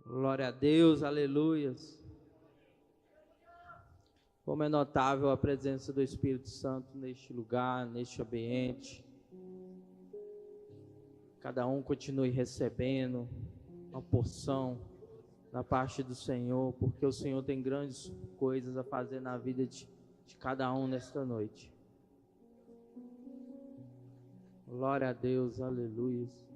Glória a Deus, aleluias. Como é notável a presença do Espírito Santo neste lugar, neste ambiente. Cada um continue recebendo uma porção da parte do Senhor, porque o Senhor tem grandes coisas a fazer na vida de cada um nesta noite. Glória a Deus, aleluias.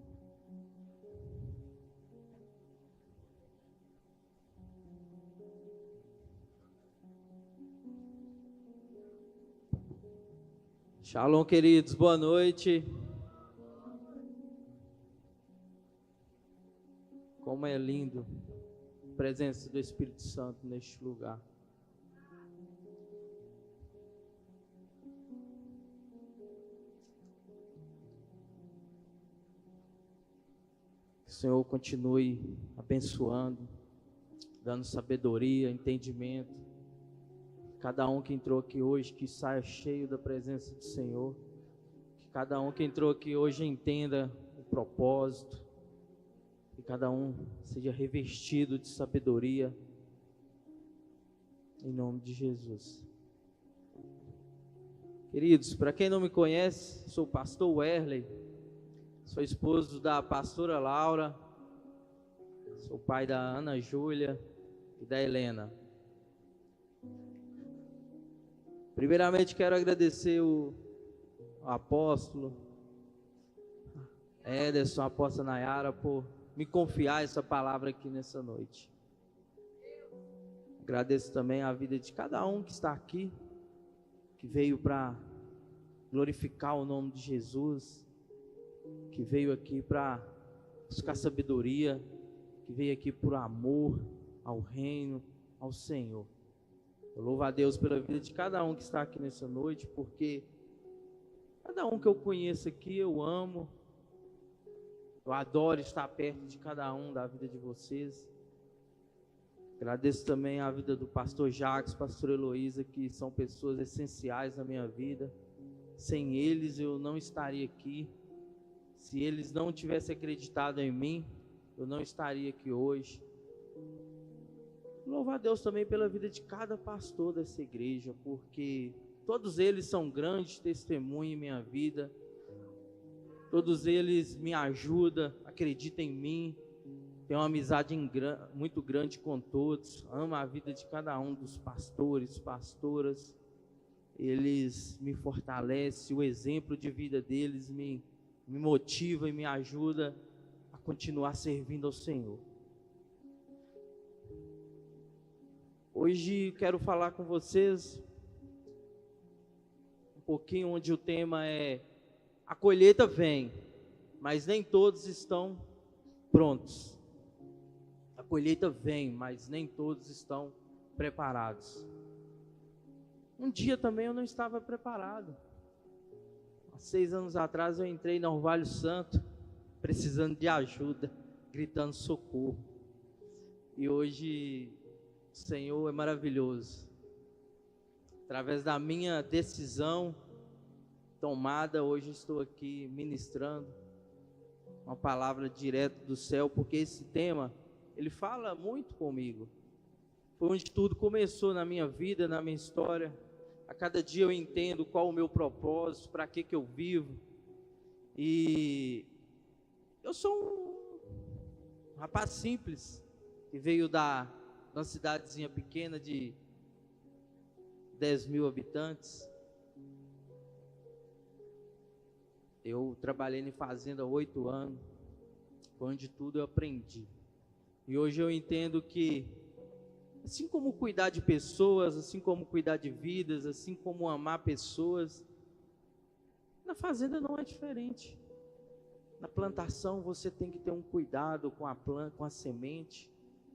Shalom, queridos, boa noite. Como é lindo a presença do Espírito Santo neste lugar. Que o Senhor continue abençoando, dando sabedoria, entendimento. Cada um que entrou aqui hoje, que saia cheio da presença do Senhor. Que cada um que entrou aqui hoje entenda o propósito. Que cada um seja revestido de sabedoria. Em nome de Jesus. Queridos, para quem não me conhece, sou o pastor Werley. Sou esposo da pastora Laura. Sou pai da Ana Júlia e da Helena. Primeiramente quero agradecer o apóstolo Ederson, a apóstola Nayara, por me confiar essa palavra aqui nessa noite. Agradeço também a vida de cada um que está aqui, que veio para glorificar o nome de Jesus, que veio aqui para buscar sabedoria, que veio aqui por amor ao reino, ao Senhor. Eu louvo a Deus pela vida de cada um que está aqui nessa noite, porque cada um que eu conheço aqui eu amo, eu adoro estar perto de cada um da vida de vocês. Agradeço também a vida do pastor Jacques, pastor Heloísa, que são pessoas essenciais na minha vida. Sem eles eu não estaria aqui. Se eles não tivessem acreditado em mim, eu não estaria aqui hoje. Louvo a Deus também pela vida de cada pastor dessa igreja, porque todos eles são grandes testemunhos em minha vida. Todos eles me ajudam, acreditam em mim. Tenho uma amizade muito grande com todos. Amo a vida de cada um dos pastores, pastoras. Eles me fortalecem, o exemplo de vida deles me motiva e me ajuda a continuar servindo ao Senhor. Hoje quero falar com vocês um pouquinho onde o tema é: a colheita vem, mas nem todos estão prontos. A colheita vem, mas nem todos estão preparados. Um dia também eu não estava preparado. Há 6 anos atrás eu entrei no Orvalho Santo, precisando de ajuda, gritando socorro. E hoje o Senhor é maravilhoso. Através da minha decisão tomada, hoje estou aqui ministrando uma palavra direto do céu, porque esse tema, ele fala muito comigo. Foi onde tudo começou na minha vida, na minha história. A cada dia eu entendo qual o meu propósito, para que eu vivo. E eu sou um rapaz simples, que veio da uma cidadezinha pequena de 10 mil habitantes. Eu trabalhei em fazenda há 8 anos, onde tudo eu aprendi. E hoje eu entendo que, assim como cuidar de pessoas, assim como cuidar de vidas, assim como amar pessoas, na fazenda não é diferente. Na plantação você tem que ter um cuidado com a planta, com a semente,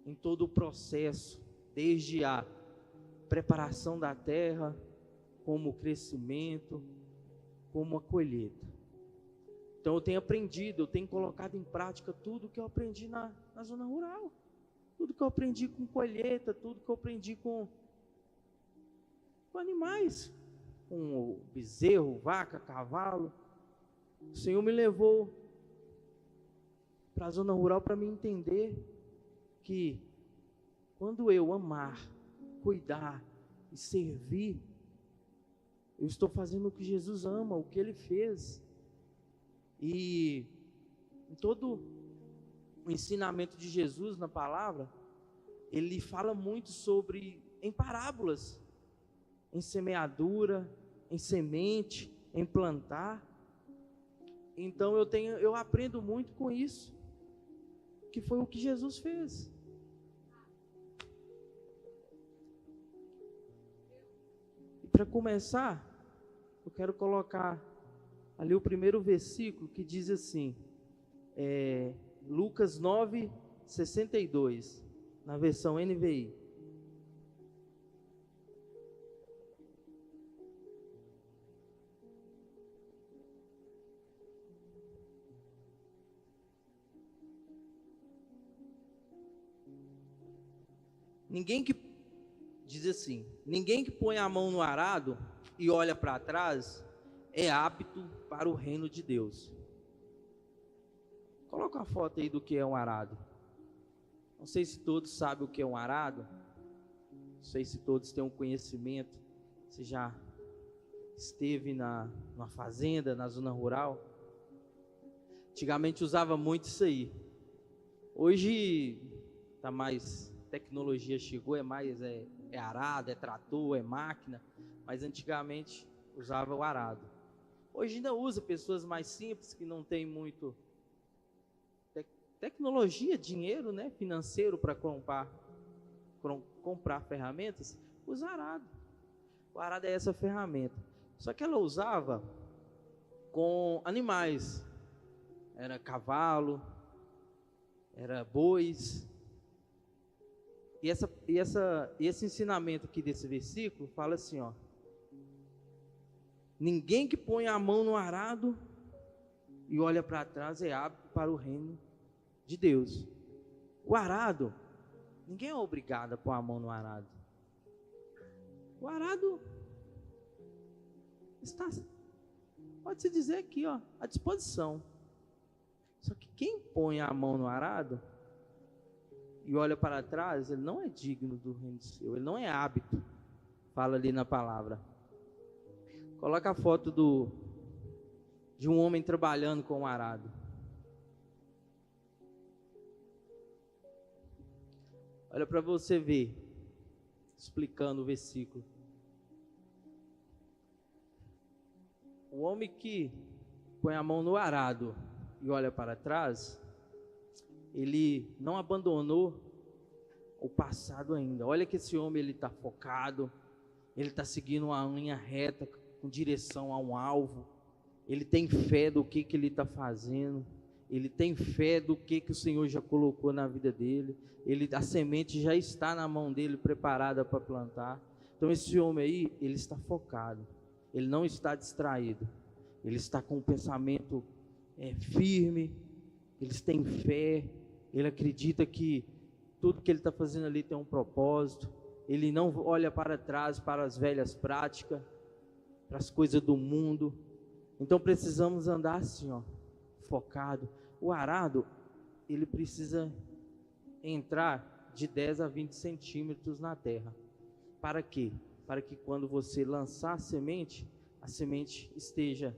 em todo o processo, desde a preparação da terra, como o crescimento, como a colheita. Então eu tenho aprendido, eu tenho colocado em prática tudo que eu aprendi na zona rural. Tudo que eu aprendi com colheita, tudo que eu aprendi com animais, com bezerro, vaca, cavalo. O Senhor me levou para a zona rural para me entender que quando eu amar, cuidar e servir, eu estou fazendo o que Jesus ama, o que Ele fez. E em todo o ensinamento de Jesus na palavra, Ele fala muito sobre, em parábolas, em semeadura, em semente, em plantar. Então eu aprendo muito com isso, que foi o que Jesus fez. E para começar, eu quero colocar ali o primeiro versículo que diz assim, Lucas 9:62, na versão NVI. Diz assim: ninguém que põe a mão no arado e olha para trás é apto para o reino de Deus. Coloca uma foto aí do que é um arado. Não sei se todos sabem o que é um arado. Não sei se todos têm um conhecimento. Você já esteve numa fazenda, na zona rural? Antigamente usava muito isso aí. Hoje tá mais, tecnologia chegou, é arado, é trator, é máquina, mas antigamente usava o arado. Hoje ainda usa pessoas mais simples, que não tem muito tecnologia, dinheiro, né, financeiro para comprar ferramentas, usa arado. O arado é essa ferramenta. Só que ela usava com animais. Era cavalo, era bois. E esse ensinamento aqui desse versículo fala assim, ó: ninguém que põe a mão no arado e olha para trás é apto para o reino de Deus. O arado, ninguém é obrigado a pôr a mão no arado. O arado está, pode-se dizer aqui, ó, à disposição. Só que quem põe a mão no arado e olha para trás, ele não é digno do reino de Deus, ele não é apto. Fala ali na palavra. Coloca a foto de um homem trabalhando com um arado. Olha para você ver, explicando o versículo. O homem que põe a mão no arado e olha para trás, ele não abandonou o passado ainda. Olha que esse homem, ele está focado, ele está seguindo uma linha reta com direção a um alvo. Ele tem fé do que ele está fazendo. Ele tem fé do que o Senhor já colocou na vida dele. A semente já está na mão dele, preparada para plantar. Então esse homem aí, ele está focado. Ele não está distraído. Ele está com o pensamento firme. Ele tem fé. Ele acredita que tudo que ele está fazendo ali tem um propósito. Ele não olha para trás, para as velhas práticas, para as coisas do mundo. Então precisamos andar assim, ó, focado. O arado, ele precisa entrar de 10 a 20 centímetros na terra. Para quê? Para que quando você lançar a semente esteja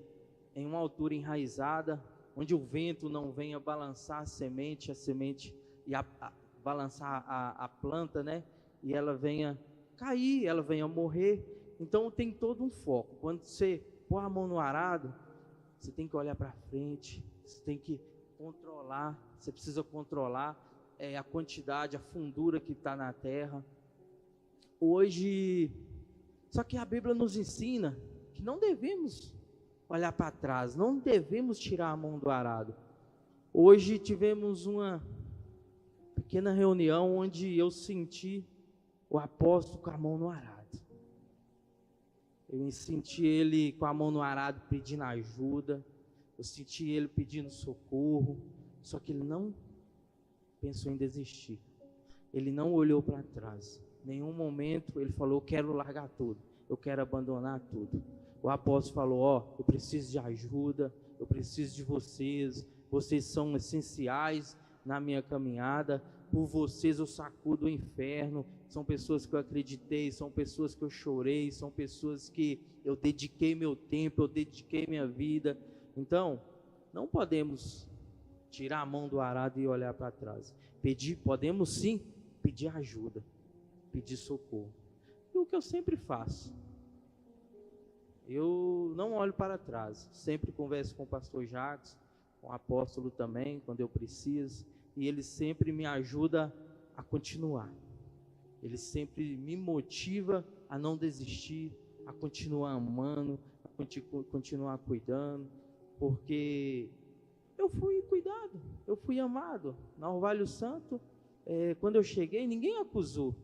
em uma altura enraizada, onde o vento não venha balançar a semente e balançar a planta, né? E ela venha cair, ela venha morrer. Então tem todo um foco. Quando você pôr a mão no arado, você tem que olhar para frente, você tem que controlar, você precisa controlar a quantidade, a fundura que está na terra. Hoje, só que a Bíblia nos ensina que não devemos olhar para trás, não devemos tirar a mão do arado. Hoje tivemos uma pequena reunião onde eu senti o apóstolo com a mão no arado. Eu senti ele com a mão no arado pedindo ajuda. Eu senti ele pedindo socorro. Só que ele não pensou em desistir. Ele não olhou para trás. Em nenhum momento ele falou: eu quero largar tudo, eu quero abandonar tudo. O apóstolo falou: ó, eu preciso de ajuda, eu preciso de vocês. Vocês são essenciais na minha caminhada. por vocês eu sacudo o inferno. São pessoas que eu acreditei, são pessoas que eu chorei, são pessoas que eu dediquei meu tempo, eu dediquei minha vida. Então, não podemos tirar a mão do arado e olhar para trás. Podemos sim pedir ajuda, pedir socorro. E o que eu sempre faço, eu não olho para trás, sempre converso com o pastor Jacques, com o apóstolo também, quando eu preciso, e ele sempre me ajuda a continuar. Ele sempre me motiva a não desistir, a continuar amando, a continuar cuidando, porque eu fui cuidado, eu fui amado. Na Orvalho Santo, quando eu cheguei, ninguém acusou,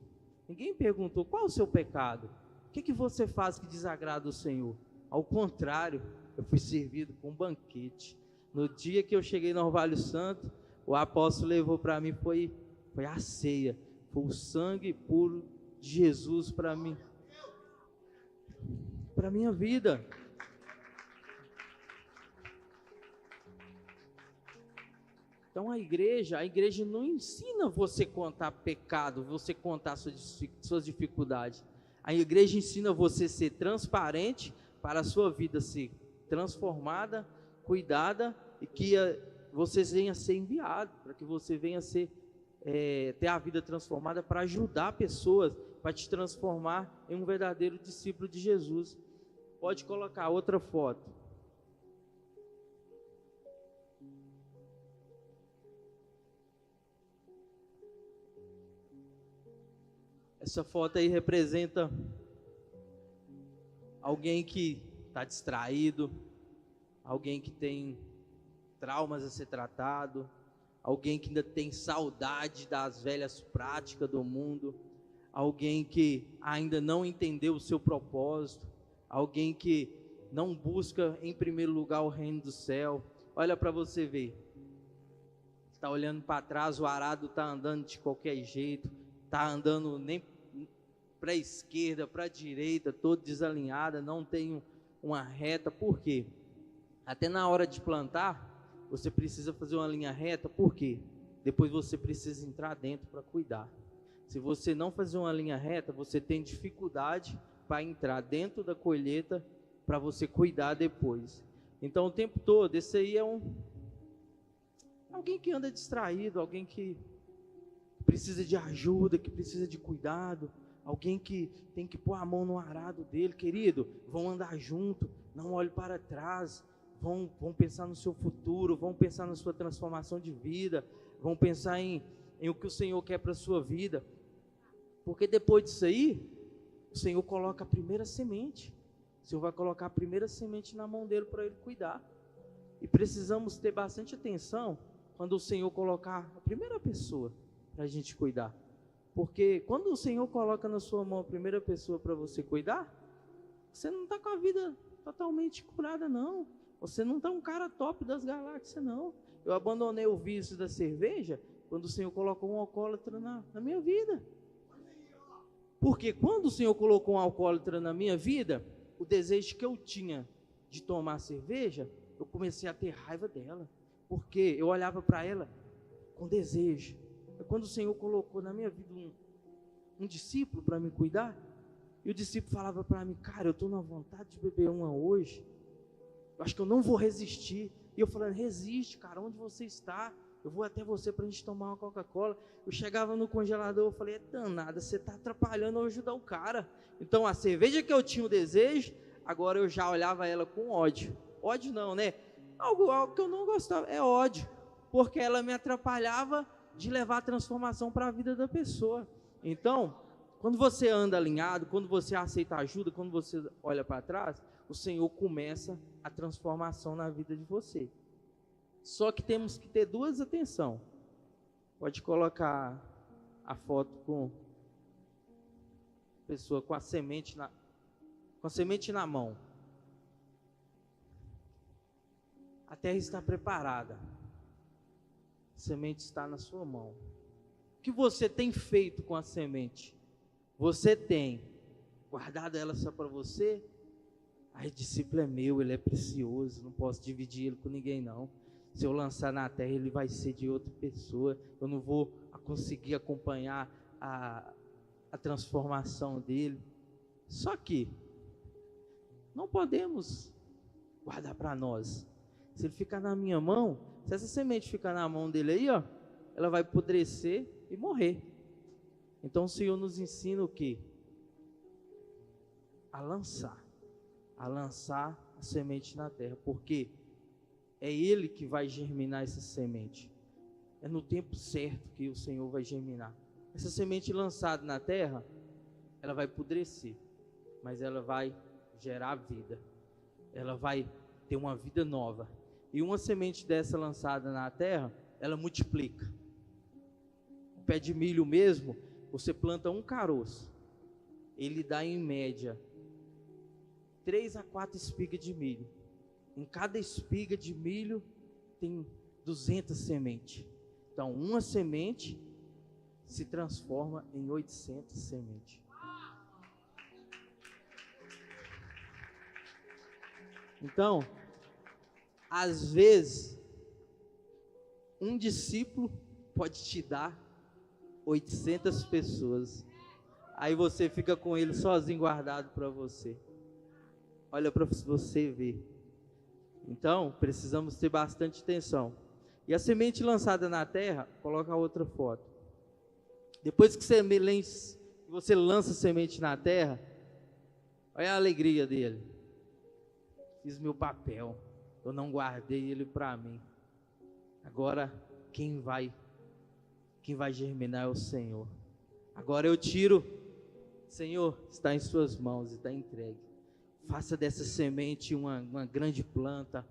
ninguém perguntou qual é o seu pecado, o que você faz que desagrada o Senhor. Ao contrário, eu fui servido com um banquete. No dia que eu cheguei no Orvalho Santo, o apóstolo levou para mim, foi a ceia, foi o sangue puro de Jesus para mim, para minha vida. Então a igreja não ensina você a contar pecado, você contar suas dificuldades. A igreja ensina você a ser transparente para a sua vida ser transformada, cuidada, e que você venha a ser enviado, para que você venha a ser, ter a vida transformada para ajudar pessoas, para te transformar em um verdadeiro discípulo de Jesus. Pode colocar outra foto. Essa foto aí representa alguém que está distraído, alguém que tem traumas a ser tratado, alguém que ainda tem saudade das velhas práticas do mundo, alguém que ainda não entendeu o seu propósito, alguém que não busca em primeiro lugar o reino do céu. Olha para você ver, está olhando para trás, o arado está andando de qualquer jeito, está andando nem para a esquerda, para a direita, todo desalinhada, não tem uma reta. Por quê? Até na hora de plantar, você precisa fazer uma linha reta. Por quê? Depois você precisa entrar dentro para cuidar. Se você não fazer uma linha reta, você tem dificuldade para entrar dentro da colheita, para você cuidar depois. Então o tempo todo, esse aí é alguém que anda distraído, alguém que precisa de ajuda, que precisa de cuidado, alguém que tem que pôr a mão no arado dele. Querido, vão andar junto, não olhe para trás, vão pensar no seu futuro, vão pensar na sua transformação de vida, vão pensar em o que o Senhor quer para a sua vida, porque depois disso aí, o Senhor coloca a primeira semente, o Senhor vai colocar a primeira semente na mão dele para ele cuidar, e precisamos ter bastante atenção quando o Senhor colocar a primeira pessoa para a gente cuidar. Porque quando o Senhor coloca na sua mão a primeira pessoa para você cuidar, você não está com a vida totalmente curada, não. Você não está um cara top das galáxias, não. Eu abandonei o vício da cerveja quando o Senhor colocou um alcoólatra na minha vida. Porque quando o Senhor colocou um alcoólatra na minha vida, o desejo que eu tinha de tomar cerveja, eu comecei a ter raiva dela. Porque eu olhava para ela com desejo. Quando o Senhor colocou na minha vida um discípulo para me cuidar, e o discípulo falava para mim, cara, eu estou na vontade de beber uma hoje, eu acho que eu não vou resistir. E eu falando, resiste, cara, onde você está? Eu vou até você para a gente tomar uma Coca-Cola. Eu chegava no congelador, eu falei, danada, você está atrapalhando eu ajudar o cara. Então a cerveja que eu tinha o desejo, agora eu já olhava ela com ódio. Ódio não, né? Algo que eu não gostava, é ódio, porque ela me atrapalhava de levar a transformação para a vida da pessoa. Então, quando você anda alinhado, quando você aceita ajuda, quando você olha para trás, o Senhor começa a transformação na vida de você. Só que temos que ter duas atenção. Pode colocar a foto com a pessoa com a semente na mão. A terra está preparada. A semente está na sua mão. O que você tem feito com a semente? Você tem guardado ela só para você? Ai, discípulo é meu, ele é precioso, não posso dividir ele com ninguém não. Se eu lançar na terra, ele vai ser de outra pessoa. Eu não vou conseguir acompanhar a transformação dele. Só que não podemos guardar para nós. Se ele ficar na minha mão, se essa semente ficar na mão dele aí, ó, ela vai apodrecer e morrer. Então o Senhor nos ensina o quê? A lançar a semente na terra, porque é Ele que vai germinar essa semente. É no tempo certo que o Senhor vai germinar. Essa semente lançada na terra, ela vai apodrecer, mas ela vai gerar vida. Ela vai ter uma vida nova. E uma semente dessa lançada na terra, ela multiplica. O pé de milho mesmo, você planta um caroço, ele dá em média 3 a 4 espigas de milho. Em cada espiga de milho tem 200 sementes. Então uma semente se transforma em 800 sementes. Então, às vezes, um discípulo pode te dar 800 pessoas. Aí você fica com ele sozinho guardado para você. Olha para você ver. Então, precisamos ter bastante atenção. E a semente lançada na terra, coloca a outra foto. Depois que você lança a semente na terra, olha a alegria dele. Fiz meu papel, eu não guardei ele para mim. Agora quem vai germinar é o Senhor. Agora eu tiro, Senhor, está em suas mãos e está entregue. Faça dessa semente uma grande planta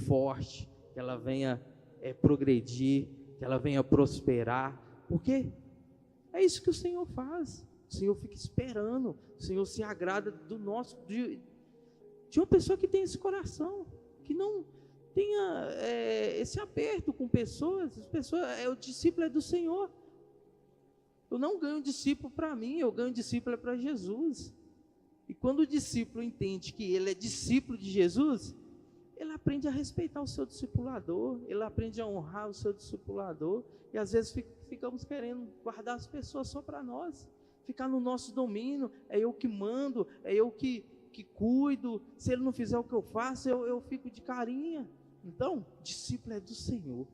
forte, que ela venha progredir, que ela venha prosperar, porque é isso que o Senhor faz. O Senhor fica esperando, o Senhor se agrada de uma pessoa que tem esse coração, que não tenha esse aperto com pessoas. O discípulo é do Senhor. Eu não ganho discípulo para mim, eu ganho discípulo para Jesus. E quando o discípulo entende que ele é discípulo de Jesus, ele aprende a respeitar o seu discipulador, ele aprende a honrar o seu discipulador. E às vezes ficamos querendo guardar as pessoas só para nós, ficar no nosso domínio. É eu que mando, é eu que cuido. Se ele não fizer o que eu faço, eu fico de carinha. Então, discípulo é do Senhor.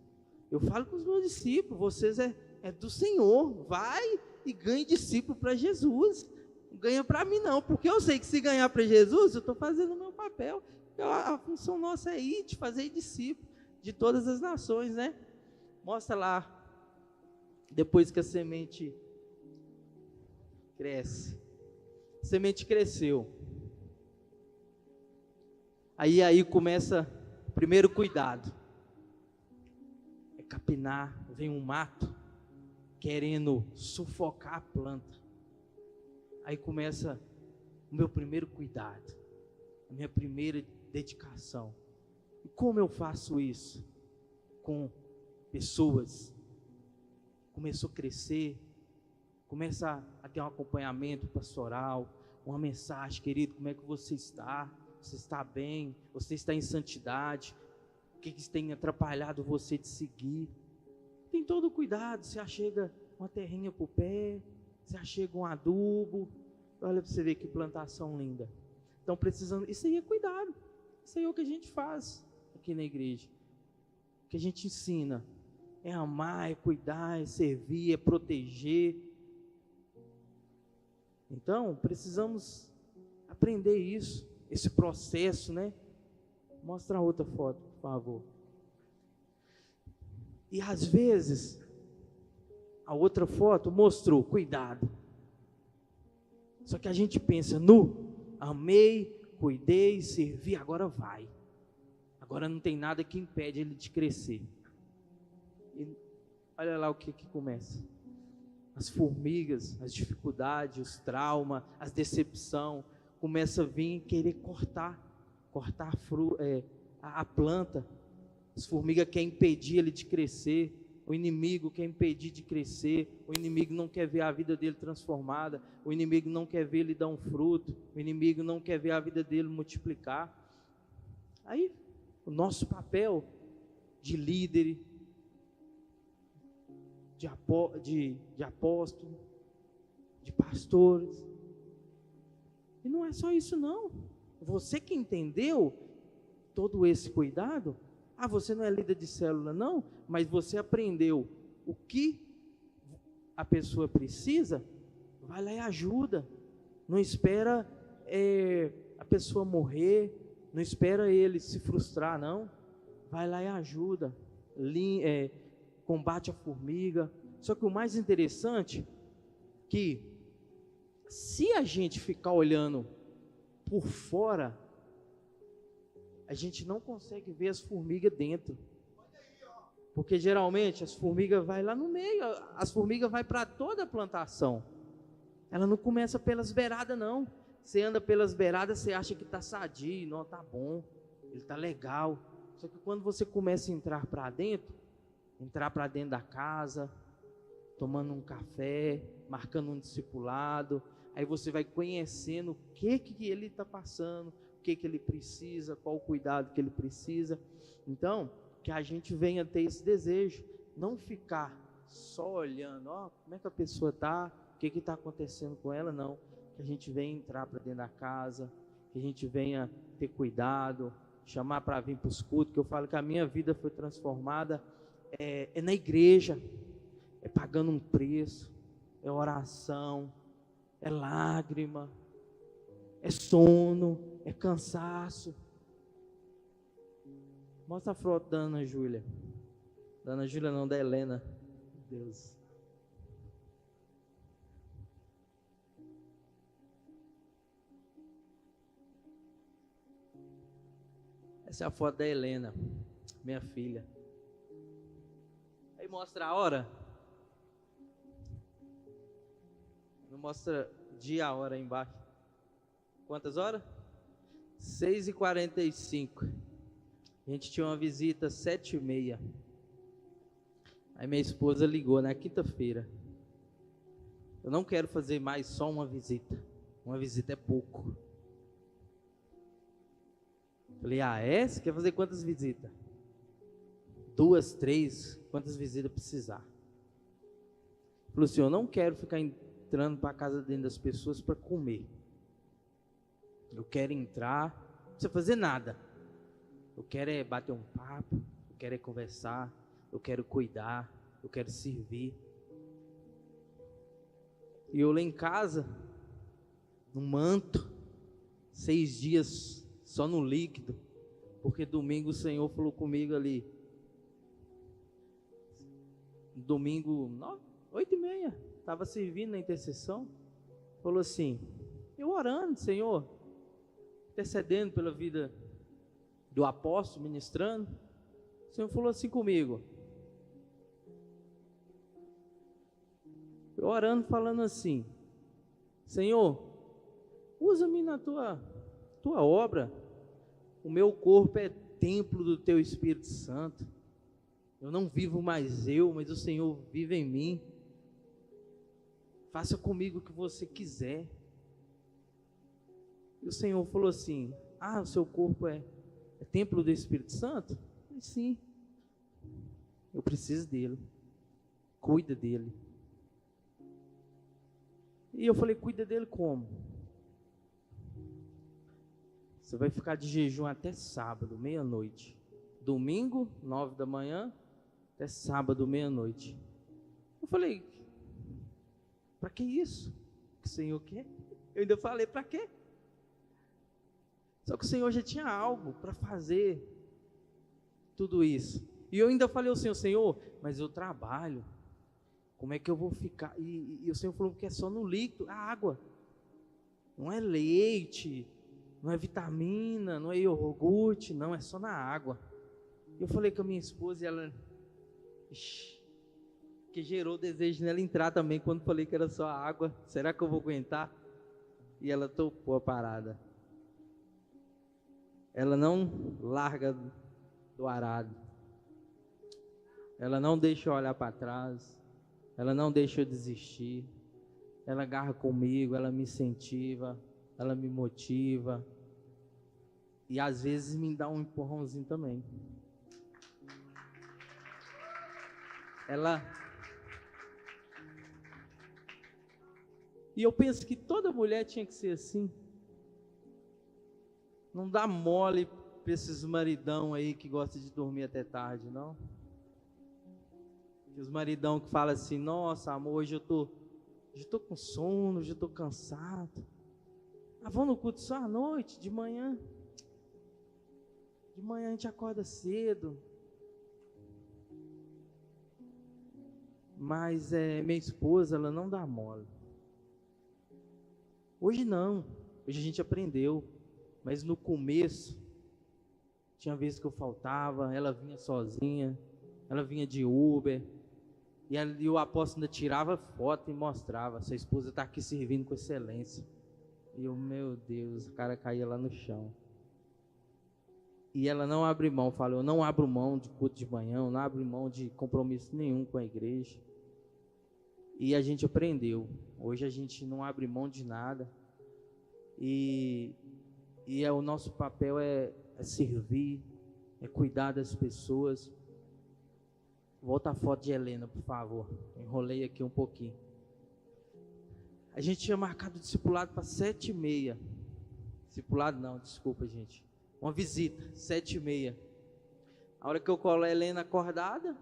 Eu falo com os meus discípulos, vocês é do Senhor. Vai e ganhe discípulo para Jesus. Não ganha para mim não, porque eu sei que se ganhar para Jesus, eu estou fazendo o meu papel. A função nossa é ir, de fazer discípulo de todas as nações, né? Mostra lá, depois que a semente cresce. A semente cresceu. Aí começa o primeiro cuidado. É capinar, vem um mato querendo sufocar a planta. Aí começa o meu primeiro cuidado, a minha primeira dedicação. E como eu faço isso? Com pessoas. Começou a crescer, começa a ter um acompanhamento pastoral, uma mensagem: querido, como é que você está? Você está bem? Você está em santidade? O que tem atrapalhado você de seguir? Tem todo o cuidado. Você achega uma terrinha para o pé, você achega um adubo. Olha para você ver que plantação linda. Então precisando, isso aí é cuidado. Isso aí é o que a gente faz aqui na igreja. O que a gente ensina é amar, é cuidar, é servir, é proteger. Então precisamos aprender isso, esse processo, né? Mostra a outra foto, por favor. E às vezes, a outra foto mostrou cuidado. Só que a gente pensa, amei, cuidei, servi, agora vai. Agora não tem nada que impede ele de crescer. E olha lá o que começa. As formigas, as dificuldades, os traumas, as decepções, começa a vir querer cortar a planta. As formigas querem impedir ele de crescer. O inimigo quer impedir de crescer. O inimigo não quer ver a vida dele transformada. O inimigo não quer ver ele dar um fruto. O inimigo não quer ver a vida dele multiplicar. Aí, o nosso papel de líder, de apóstolos, de pastores. E não é só isso não. Você que entendeu todo esse cuidado, você não é líder de célula não, mas você aprendeu o que a pessoa precisa, vai lá e ajuda. Não espera a pessoa morrer, não espera ele se frustrar não. Vai lá e ajuda, combate a formiga. Só que o mais interessante, que se a gente ficar olhando por fora, a gente não consegue ver as formigas dentro. Porque geralmente as formigas vai lá no meio, as formigas vai para toda a plantação. Ela não começa pelas beiradas não. Você anda pelas beiradas, você acha que está sadio, não, tá bom, ele está legal. Só que quando você começa a entrar para dentro da casa, tomando um café, marcando um discipulado, aí você vai conhecendo o que ele está passando, o que ele precisa, qual o cuidado que ele precisa. Então, que a gente venha ter esse desejo, não ficar só olhando, como é que a pessoa está, o que está acontecendo com ela, não. Que a gente venha entrar para dentro da casa, que a gente venha ter cuidado, chamar para vir para os cultos, que eu falo que a minha vida foi transformada, na igreja, é pagando um preço, é oração, é lágrima, é sono, é cansaço. Mostra a foto da Ana Júlia. Da Ana Júlia não, da Helena. Deus. Essa é a foto da Helena, minha filha. Aí mostra a hora. Não mostra dia, a hora aí embaixo. Quantas horas? 6h45. A gente tinha uma visita às 7h30. Aí minha esposa ligou na quinta-feira. Eu não quero fazer mais só uma visita. Uma visita é pouco. Falei, você quer fazer quantas visitas? 2, 3, quantas visitas precisar. Falou assim, eu não quero ficar entrando para a casa dentro das pessoas para comer. Eu quero entrar, não precisa fazer nada. Eu quero bater um papo, eu quero conversar, eu quero cuidar, eu quero servir. E eu lá em casa, no manto, 6 dias só no líquido, porque domingo o Senhor falou comigo ali. Domingo, 8h30, estava servindo na intercessão. Falou assim, eu orando, Senhor, intercedendo pela vida do apóstolo, ministrando. O Senhor falou assim comigo, eu orando, falando assim, Senhor, usa-me na tua obra. O meu corpo é templo do teu Espírito Santo. Eu não vivo mais eu, mas o Senhor vive em mim. Faça comigo o que você quiser. E o Senhor falou assim, o seu corpo é templo do Espírito Santo? Eu falei, sim. Eu preciso dele. Cuida dele. E eu falei, cuida dele como? Você vai ficar de jejum até sábado, meia-noite. Domingo, 9 da manhã, até sábado, meia-noite. Eu falei, para que isso? O que o Senhor quer? Eu ainda falei, para quê? Só que o Senhor já tinha algo para fazer tudo isso. E eu ainda falei ao Senhor, mas eu trabalho. Como é que eu vou ficar? E o Senhor falou que é só no líquido, a água. Não é leite, não é vitamina, não é iogurte, não, é só na água. Eu falei com a minha esposa e ela, que gerou o desejo nela entrar também quando falei que era só água. Será que eu vou aguentar? E ela topou a parada. Ela não larga do arado. Ela não deixa eu olhar para trás. Ela não deixa eu desistir. Ela agarra comigo, ela me incentiva, ela me motiva. E às vezes me dá um empurrãozinho também. E eu penso que toda mulher tinha que ser assim. Não dá mole para esses maridão aí que gostam de dormir até tarde, não. Os maridão que falam assim: nossa, amor, hoje eu tô com sono, hoje eu tô cansado. Ah, vamos no culto só à noite, de manhã. De manhã a gente acorda cedo. Mas minha esposa, ela não dá mole. Hoje não. Hoje a gente aprendeu. Mas no começo, tinha vezes que eu faltava, ela vinha sozinha, ela vinha de Uber. E o apóstolo ainda tirava foto e mostrava: sua esposa está aqui servindo com excelência. E eu, meu Deus, o cara caía lá no chão. E ela não abre mão, falou: eu não abro mão de culto de manhã, eu não abro mão de compromisso nenhum com a igreja. E a gente aprendeu. Hoje a gente não abre mão de nada. E o nosso papel é servir, é cuidar das pessoas. Volta a foto de Helena, por favor. Enrolei aqui um pouquinho. A gente tinha marcado o discipulado para 7h30. Discipulado não, desculpa, gente. Uma visita, 7h30. A hora que eu coloco a Helena acordada,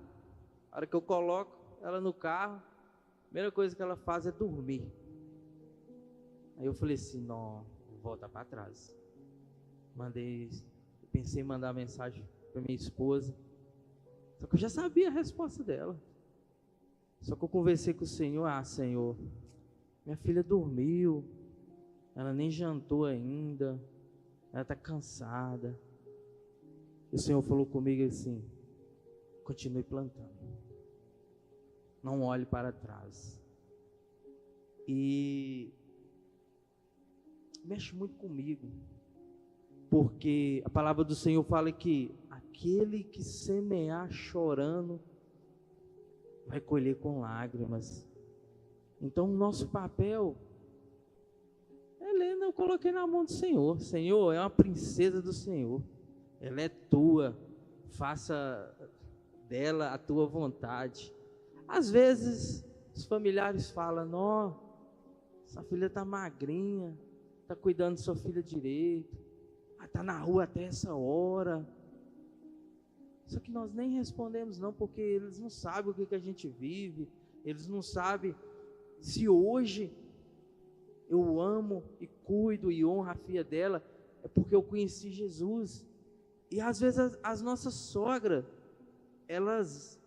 a hora que eu coloco ela no carro, a primeira coisa que ela faz é dormir. Aí eu falei assim: não, vou voltar para trás. Pensei em mandar mensagem para minha esposa. Só que eu já sabia a resposta dela. Só que eu conversei com o Senhor: ah, Senhor, minha filha dormiu, ela nem jantou ainda, ela está cansada. E o Senhor falou comigo assim: continue plantando, não olhe para trás. E mexe muito comigo, porque a palavra do Senhor fala que aquele que semear chorando vai colher com lágrimas. Então o nosso papel, Helena, eu coloquei na mão do Senhor. Senhor, é uma princesa do Senhor, ela é tua, faça dela a tua vontade. Às vezes os familiares falam: não, sua filha está magrinha, está cuidando de sua filha direito, está na rua até essa hora. Só que nós nem respondemos não, porque eles não sabem o que a gente vive. Eles não sabem se hoje eu amo e cuido e honro a filha dela, é porque eu conheci Jesus. E às vezes as nossas sogras, elas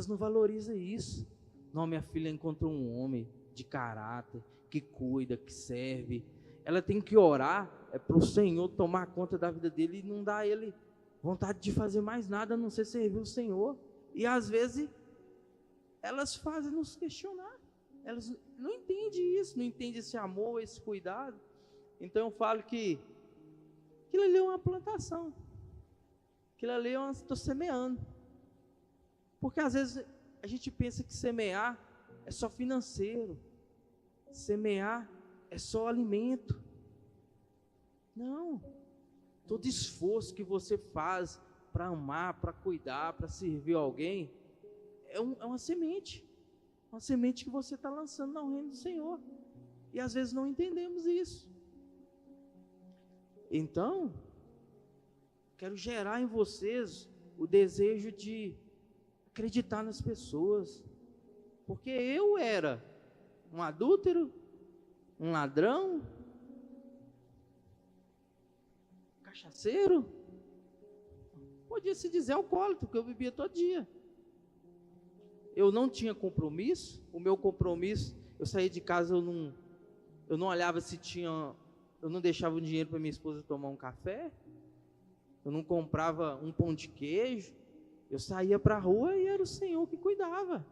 não valorizam isso. Não, minha filha encontrou um homem de caráter, que cuida, que serve. Ela tem que orar para o Senhor tomar conta da vida dele e não dar a ele vontade de fazer mais nada a não ser servir o Senhor. E às vezes elas fazem nos questionar. Elas não entendem isso, não entendem esse amor, esse cuidado. Então eu falo que aquilo ali é uma plantação, aquilo ali estou semeando. Porque às vezes a gente pensa que semear é só financeiro, semear é só alimento. Não, todo esforço que você faz para amar, para cuidar, para servir alguém, é uma semente que você está lançando no reino do Senhor. E às vezes não entendemos isso. Então, quero gerar em vocês o desejo de acreditar nas pessoas, porque eu era um adúltero, um ladrão, cachaceiro, podia se dizer alcoólatra, porque eu bebia todo dia. Eu não tinha compromisso. O meu compromisso, eu saía de casa, eu não olhava se tinha, eu não deixava o dinheiro para minha esposa tomar um café, eu não comprava um pão de queijo, eu saía para a rua e era o Senhor que cuidava.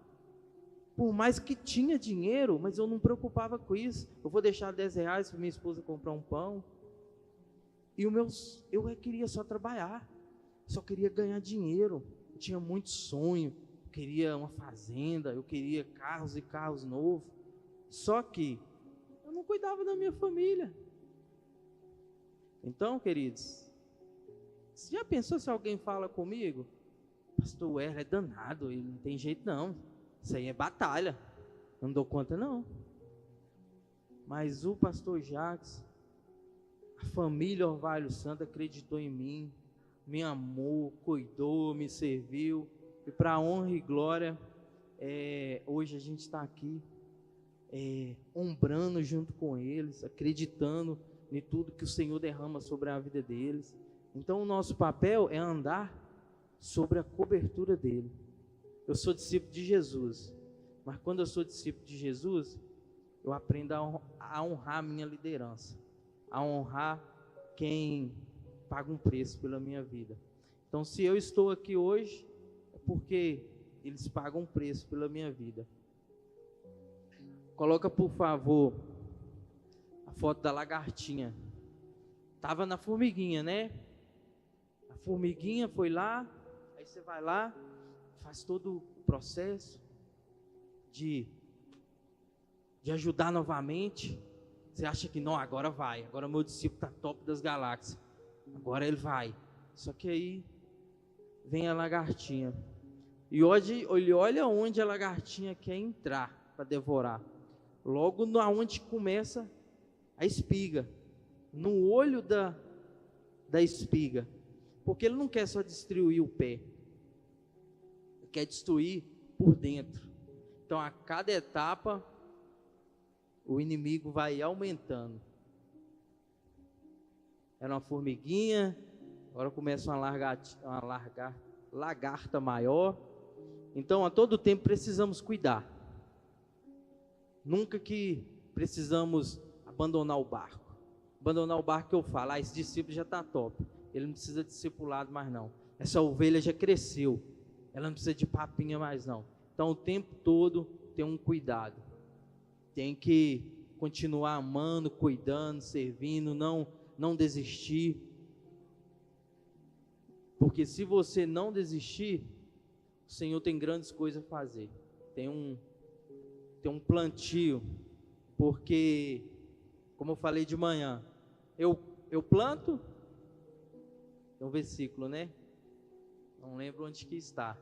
Por mais que tinha dinheiro, mas eu não me preocupava com isso. Eu vou deixar R$10 para minha esposa comprar um pão. E eu queria só trabalhar, só queria ganhar dinheiro. Eu tinha muito sonho, eu queria uma fazenda, eu queria carros e carros novos. Só que eu não cuidava da minha família. Então, queridos, você já pensou se alguém fala comigo: pastor Wesley é danado, ele não tem jeito não, isso aí é batalha, eu não dou conta não. mas o pastor Jacques, a família Orvalho Santo acreditou em mim, me amou, cuidou, me serviu, e para a honra e glória, hoje a gente está aqui, ombrando junto com eles, acreditando em tudo que o Senhor derrama sobre a vida deles. Então o nosso papel é andar sobre a cobertura dele. Eu sou discípulo de Jesus, mas quando eu sou discípulo de Jesus, eu aprendo a honrar a minha liderança, a honrar quem paga um preço pela minha vida. Então, se eu estou aqui hoje, é porque eles pagam um preço pela minha vida. Coloca, por favor, a foto da lagartinha. Estava na formiguinha, né? A formiguinha foi lá, aí você vai lá, faz todo o processo de ajudar novamente. Você acha que não, agora vai, agora meu discípulo está top das galáxias, agora ele vai. Só que aí vem a lagartinha, e hoje, olha onde a lagartinha quer entrar para devorar. Logo onde começa a espiga, no olho da espiga, porque ele não quer só destruir o pé, ele quer destruir por dentro. Então a cada etapa o inimigo vai aumentando. Era uma formiguinha, agora começa uma lagarta maior. Então a todo tempo precisamos cuidar. Nunca que precisamos abandonar o barco. Abandonar o barco, que eu falo, esse discípulo já está top, ele não precisa de discipulado mais não. Essa ovelha já cresceu, ela não precisa de papinha mais não. Então o tempo todo tem um cuidado. Tem que continuar amando, cuidando, servindo, não desistir. Porque se você não desistir, o Senhor tem grandes coisas a fazer. Tem um plantio, porque, como eu falei de manhã, eu planto, tem um versículo, né? Não lembro onde que está.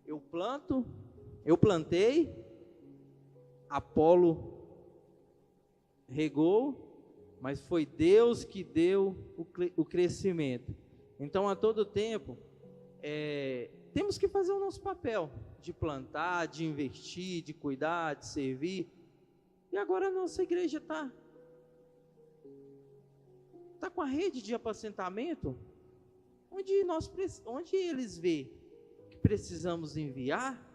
Eu plantei, Apolo regou, mas foi Deus que deu o crescimento. Então a todo tempo temos que fazer o nosso papel de plantar, de investir, de cuidar, de servir. E agora a nossa igreja está com a rede de apacentamento, onde eles veem que precisamos enviar,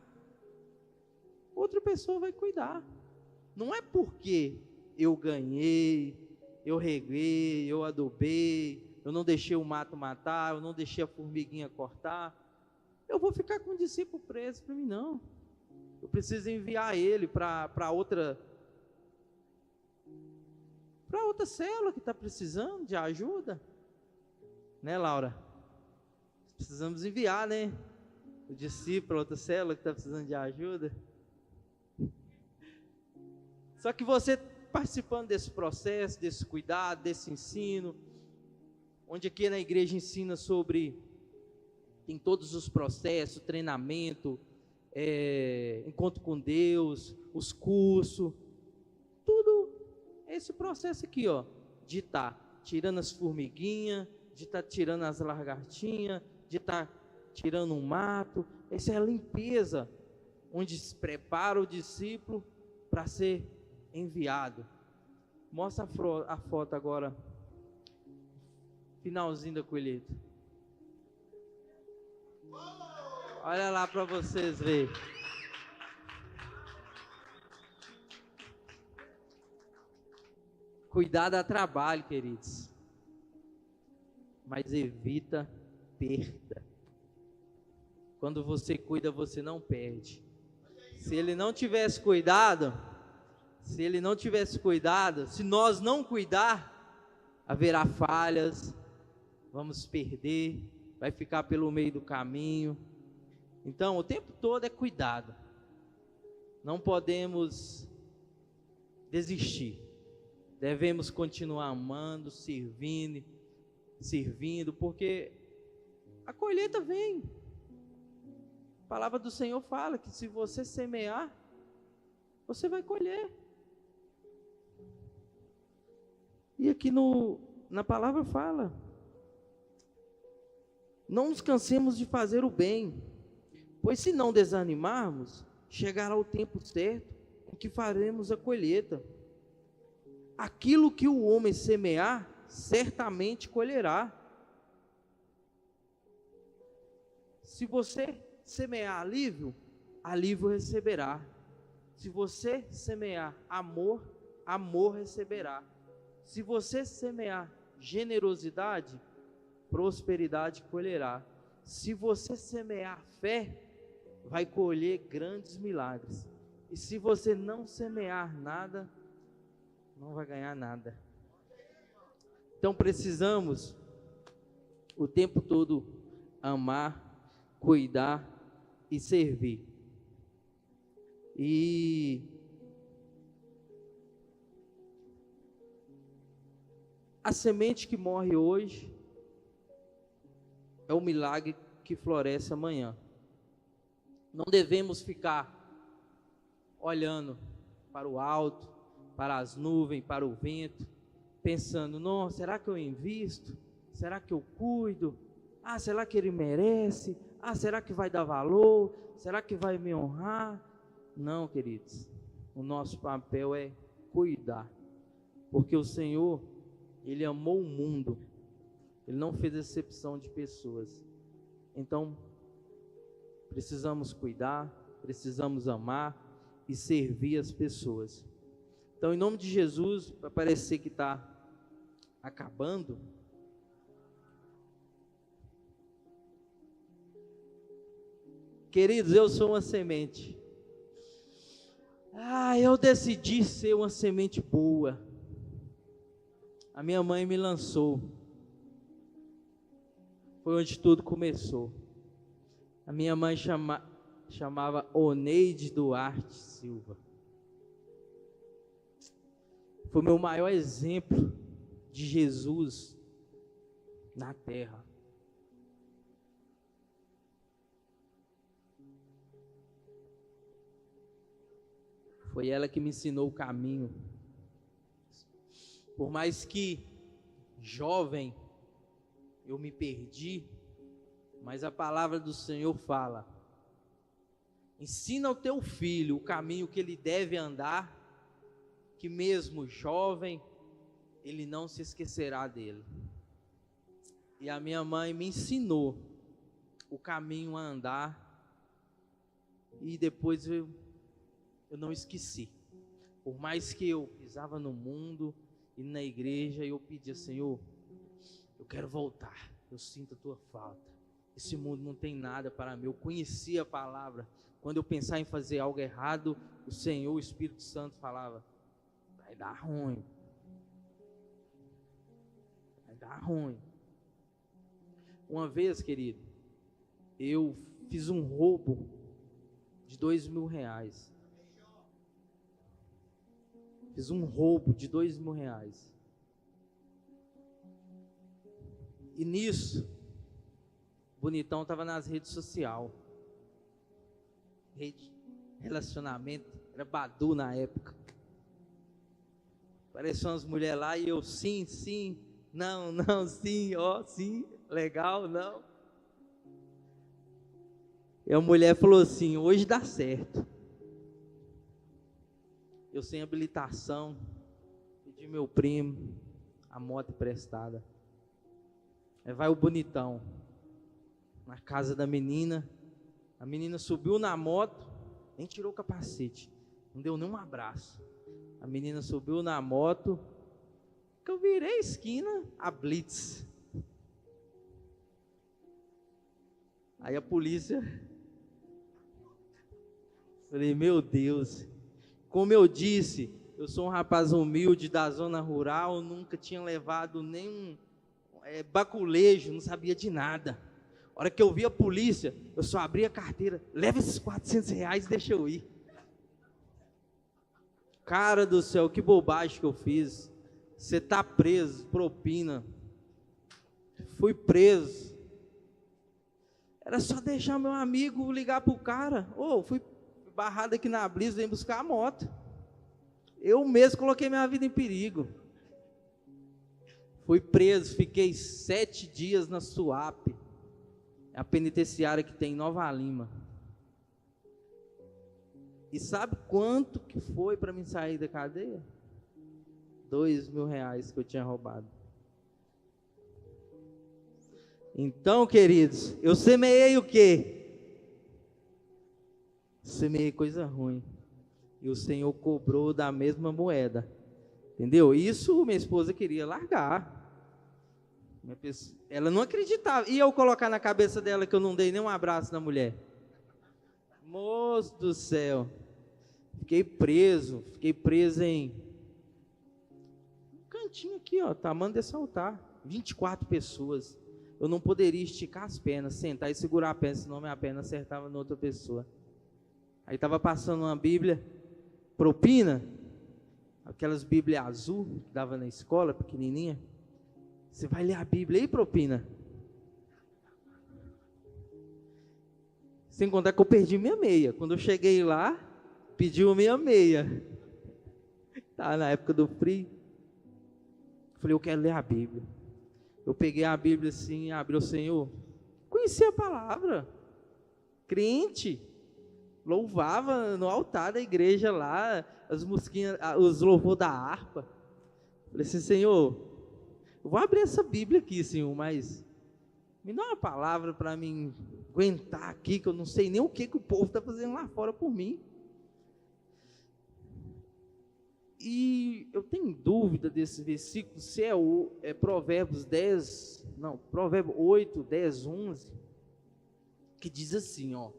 outra pessoa vai cuidar. Não é porque eu ganhei, eu reguei, eu adubei, eu não deixei o mato matar, eu não deixei a formiguinha cortar, eu vou ficar com o discípulo preso para mim, não. Eu preciso enviar ele para outra célula que está precisando de ajuda, né, Laura? Precisamos enviar, né, o discípulo para outra célula que está precisando de ajuda. Só que você participando desse processo, desse cuidado, desse ensino, onde aqui na igreja ensina sobre, tem todos os processos, treinamento, encontro com Deus, os cursos, tudo esse processo aqui, ó, de estar tirando as formiguinhas, de estar tirando as lagartinhas, de estar tirando um mato. Essa é a limpeza, onde se prepara o discípulo para ser enviado. Mostra a foto agora, finalzinho da colheita. Olha lá para vocês verem. Cuidar dá trabalho, queridos, mas evita perda. Quando você cuida, você não perde. Se ele não tivesse cuidado, se nós não cuidar, haverá falhas, vamos perder, vai ficar pelo meio do caminho. Então, o tempo todo é cuidado. Não podemos desistir. Devemos continuar amando, servindo, porque a colheita vem. A palavra do Senhor fala que se você semear, você vai colher. E aqui na palavra fala: não nos cansemos de fazer o bem, pois se não desanimarmos, chegará o tempo certo em que faremos a colheita. Aquilo que o homem semear, certamente colherá. Se você semear alívio, alívio receberá. Se você semear amor, amor receberá. Se você semear generosidade, prosperidade colherá. Se você semear fé, vai colher grandes milagres. E se você não semear nada, não vai ganhar nada. Então precisamos o tempo todo amar, cuidar e servir. E a semente que morre hoje é o milagre que floresce amanhã. Não devemos ficar olhando para o alto, para as nuvens, para o vento, pensando: não, será que eu invisto? Será que eu cuido? Ah, será que ele merece? Ah, será que vai dar valor? Será que vai me honrar? Não, queridos, o nosso papel é cuidar, porque o Senhor, Ele amou o mundo, Ele não fez exceção de pessoas. Então, precisamos cuidar, precisamos amar e servir as pessoas. Então, em nome de Jesus, vai parecer que está acabando. Queridos, eu sou uma semente. Eu decidi ser uma semente boa. A minha mãe me lançou. Foi onde tudo começou. A minha mãe chamava Oneide Duarte Silva. Foi meu maior exemplo de Jesus na terra. Foi ela que me ensinou o caminho. Por mais que jovem eu me perdi, mas a palavra do Senhor fala: ensina ao teu filho o caminho que ele deve andar, que mesmo jovem, ele não se esquecerá dele. E a minha mãe me ensinou o caminho a andar, e depois eu não esqueci. Por mais que eu pisava no mundo e na igreja, eu pedia: Senhor, eu quero voltar, eu sinto a tua falta. Esse mundo não tem nada para mim. Eu conhecia a palavra. Quando eu pensava em fazer algo errado, o Senhor, o Espírito Santo falava: vai dar ruim. Vai dar ruim. Uma vez, querido, eu fiz um roubo de R$2.000. Fiz um roubo de R$2.000. E nisso, o bonitão estava nas redes sociais. Rede, relacionamento, era Badu na época. Apareciam umas mulheres lá e eu: sim, sim, não, não, sim, ó, sim, legal, não. E a mulher falou assim: hoje dá certo. Eu sem habilitação, pedi meu primo a moto emprestada. Aí vai o bonitão na casa da menina. A menina subiu na moto, nem tirou o capacete, não deu nem um abraço. A menina subiu na moto, que eu virei a esquina, a blitz. Aí a polícia, falei: meu Deus. Como eu disse, eu sou um rapaz humilde da zona rural, nunca tinha levado nenhum baculejo, não sabia de nada. A hora que eu vi a polícia, eu só abri a carteira: leva esses R$400 e deixa eu ir. Cara do céu, que bobagem que eu fiz. Você tá preso, propina. Fui preso. Era só deixar meu amigo ligar pro cara: fui barrado aqui na Blitz, vem buscar a moto. Eu mesmo coloquei minha vida em perigo. Fui preso, fiquei 7 dias na SUAP, a penitenciária que tem em Nova Lima. E sabe quanto que foi para mim sair da cadeia? R$ 2.000 que eu tinha roubado. Então, queridos, eu semeei o quê? Semeei coisa ruim. E o Senhor cobrou da mesma moeda. Entendeu? Isso minha esposa queria largar. Ela não acreditava. E eu colocar na cabeça dela que eu não dei nem um abraço na mulher. Moço do céu. Fiquei preso em um cantinho aqui, ó, tamanho desse altar. 24 pessoas. Eu não poderia esticar as pernas, sentar e segurar a perna, senão minha perna acertava na outra pessoa. Aí estava passando uma Bíblia, propina, aquelas Bíblias azul que dava na escola, pequenininha. Você vai ler a Bíblia aí, propina? Sem contar que eu perdi minha meia. Quando eu cheguei lá, pediu minha meia. Tá na época do frio. Falei, eu quero ler a Bíblia. Eu peguei a Bíblia assim, abri o Senhor. Conhecia a palavra. Crente. Louvava no altar da igreja lá, as musiquinhas, os louvor da harpa. Falei assim, Senhor, eu vou abrir essa Bíblia aqui, Senhor, mas me dá uma palavra para mim aguentar aqui, que eu não sei nem o que o povo está fazendo lá fora por mim. E eu tenho dúvida desse versículo, se é Provérbios 8, 10, 11, que diz assim, ó.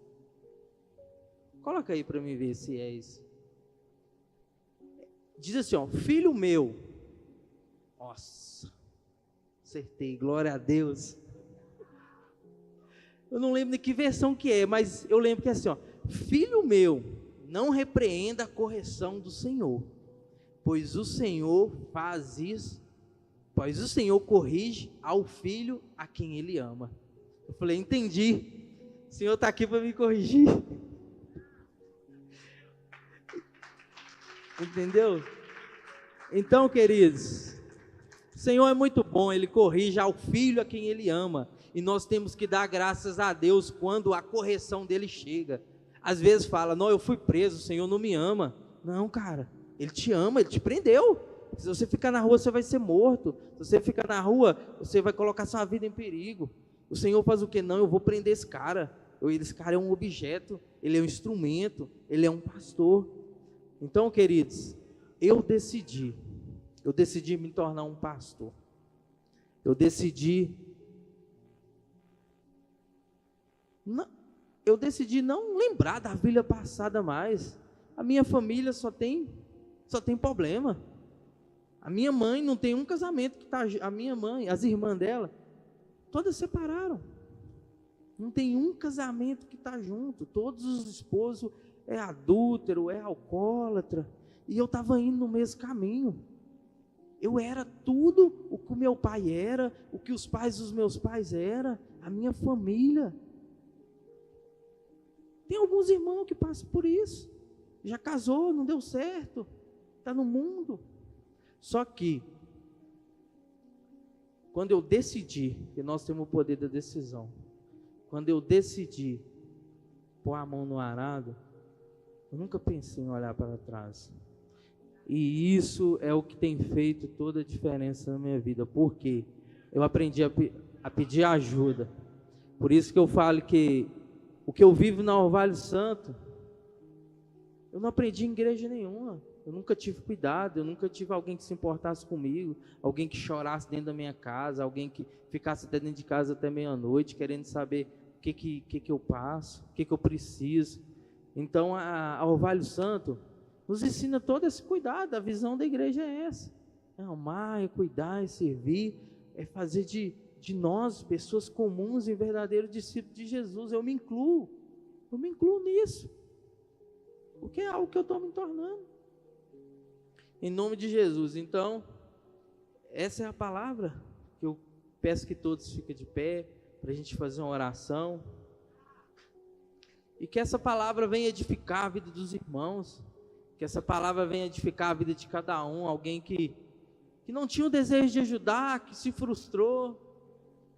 Coloca aí para mim ver se é isso. Diz assim, ó, filho meu. Nossa, acertei, glória a Deus. Eu não lembro de que versão que é, mas eu lembro que é assim, ó. Filho meu, não repreenda a correção do Senhor, pois o Senhor faz isso, pois o Senhor corrige ao filho a quem Ele ama. Eu falei, entendi. O Senhor está aqui para me corrigir. Entendeu? Então, queridos, o Senhor é muito bom, Ele corrige ao filho a quem Ele ama, e nós temos que dar graças a Deus quando a correção dele chega. Às vezes fala, não, eu fui preso, o Senhor não me ama. Não, cara, Ele te ama, Ele te prendeu. Se você ficar na rua, você vai ser morto. Se você ficar na rua, você vai colocar sua vida em perigo. O Senhor faz o que? Não, eu vou prender esse cara. Esse cara é um objeto, ele é um instrumento, ele é um pastor. Então, queridos, eu decidi me tornar um pastor. Eu decidi não lembrar da vida passada mais. A minha família só tem problema. A minha mãe não tem um casamento que a minha mãe, as irmãs dela, todas separaram. Não tem um casamento que está junto. Todos os esposos é adúltero, é alcoólatra, e eu estava indo no mesmo caminho. Eu era tudo o que o meu pai era, o que os pais dos meus pais eram, a minha família. Tem alguns irmãos que passam por isso, já casou, não deu certo, está no mundo. Só que, quando eu decidi, que nós temos o poder da decisão, quando eu decidi pôr a mão no arado, eu nunca pensei em olhar para trás. E isso é o que tem feito toda a diferença na minha vida. Porque eu aprendi a pedir ajuda. Por isso que eu falo que o que eu vivo na Orvalho Santo, eu não aprendi em igreja nenhuma. Eu nunca tive cuidado, eu nunca tive alguém que se importasse comigo, alguém que chorasse dentro da minha casa, alguém que ficasse até dentro de casa até meia-noite, querendo saber o que eu passo, o que eu preciso. Então, a Orvalho Santo nos ensina todo esse cuidado. A visão da igreja é essa: é amar, é cuidar, é servir, é fazer de nós pessoas comuns e verdadeiros discípulos de Jesus. Eu me incluo nisso, porque é algo que eu estou me tornando, em nome de Jesus. Então, essa é a palavra que eu peço que todos fiquem de pé, para a gente fazer uma oração. E que essa palavra venha edificar a vida dos irmãos, que essa palavra venha edificar a vida de cada um, alguém que que não tinha o desejo de ajudar, que se frustrou,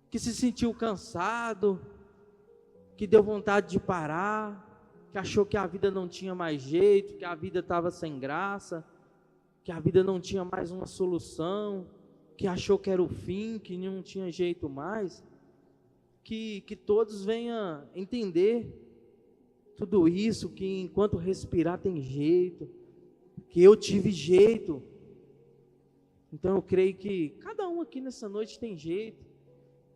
que se sentiu cansado, que deu vontade de parar, que achou que a vida não tinha mais jeito, que a vida estava sem graça, que a vida não tinha mais uma solução, que achou que era o fim, que não tinha jeito mais, que todos venham entender tudo isso, que enquanto respirar tem jeito, que eu tive jeito. Então eu creio que cada um aqui nessa noite tem jeito,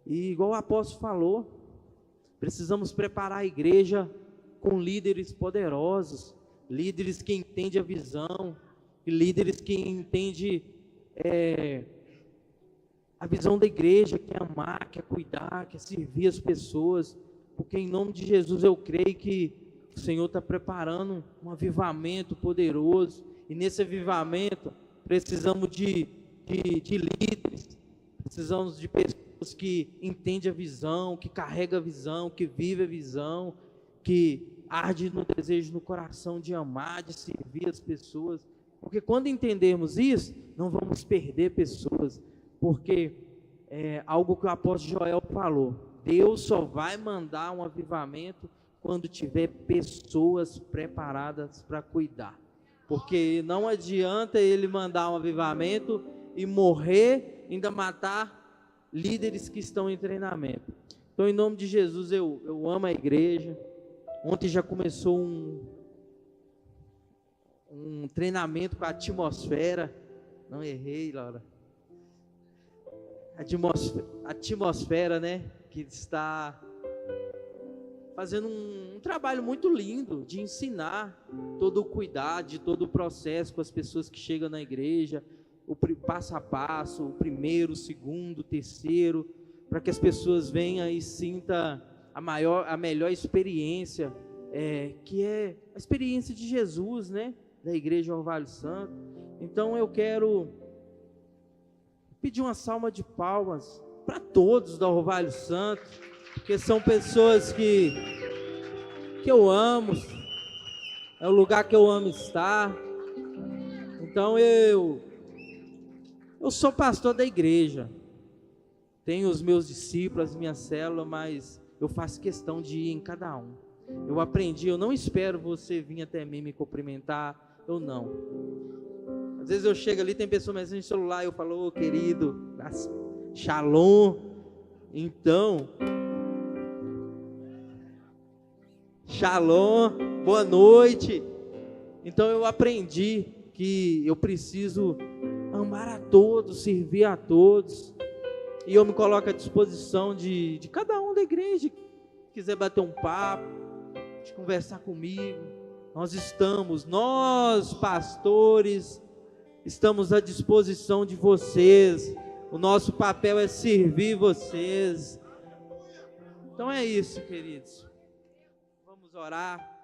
e igual o apóstolo falou, precisamos preparar a igreja com líderes poderosos, líderes que entendem a visão, líderes que entendem a visão da igreja, que é amar, que é cuidar, que é servir as pessoas, porque em nome de Jesus eu creio que o Senhor está preparando um avivamento poderoso, e nesse avivamento precisamos de líderes, precisamos de pessoas que entendem a visão, que carregam a visão, que vivem a visão, que arde no desejo no coração de amar, de servir as pessoas, porque quando entendermos isso, não vamos perder pessoas, porque é algo que o apóstolo Joel falou, Deus só vai mandar um avivamento quando tiver pessoas preparadas para cuidar, porque não adianta ele mandar um avivamento e morrer, ainda matar líderes que estão em treinamento. Então em nome de Jesus eu amo a igreja. Ontem já começou um treinamento com a atmosfera, não errei, Laura, a atmosfera, né, que está fazendo um trabalho muito lindo de ensinar todo o cuidado, de todo o processo com as pessoas que chegam na igreja, o passo a passo, o primeiro, o segundo, o terceiro, para que as pessoas venham e sintam a melhor experiência, que é a experiência de Jesus, né, da igreja Orvalho Santo. Então eu quero pedir uma salva de palmas para todos da Orvalho Santo, porque são pessoas que eu amo, é o lugar que eu amo estar. Então eu sou pastor da igreja, tenho os meus discípulos, as minhas células, mas eu faço questão de ir em cada um. Eu aprendi, eu não espero você vir até mim me cumprimentar, eu não. Às vezes eu chego ali, tem pessoa mensagem no celular, eu falo, ô querido, shalom. Então, shalom, boa noite. Então eu aprendi que eu preciso amar a todos, servir a todos, e eu me coloco à disposição de cada um da igreja, que quiser bater um papo, de conversar comigo. Nós pastores, estamos à disposição de vocês, o nosso papel é servir vocês. Então é isso, queridos, vamos orar.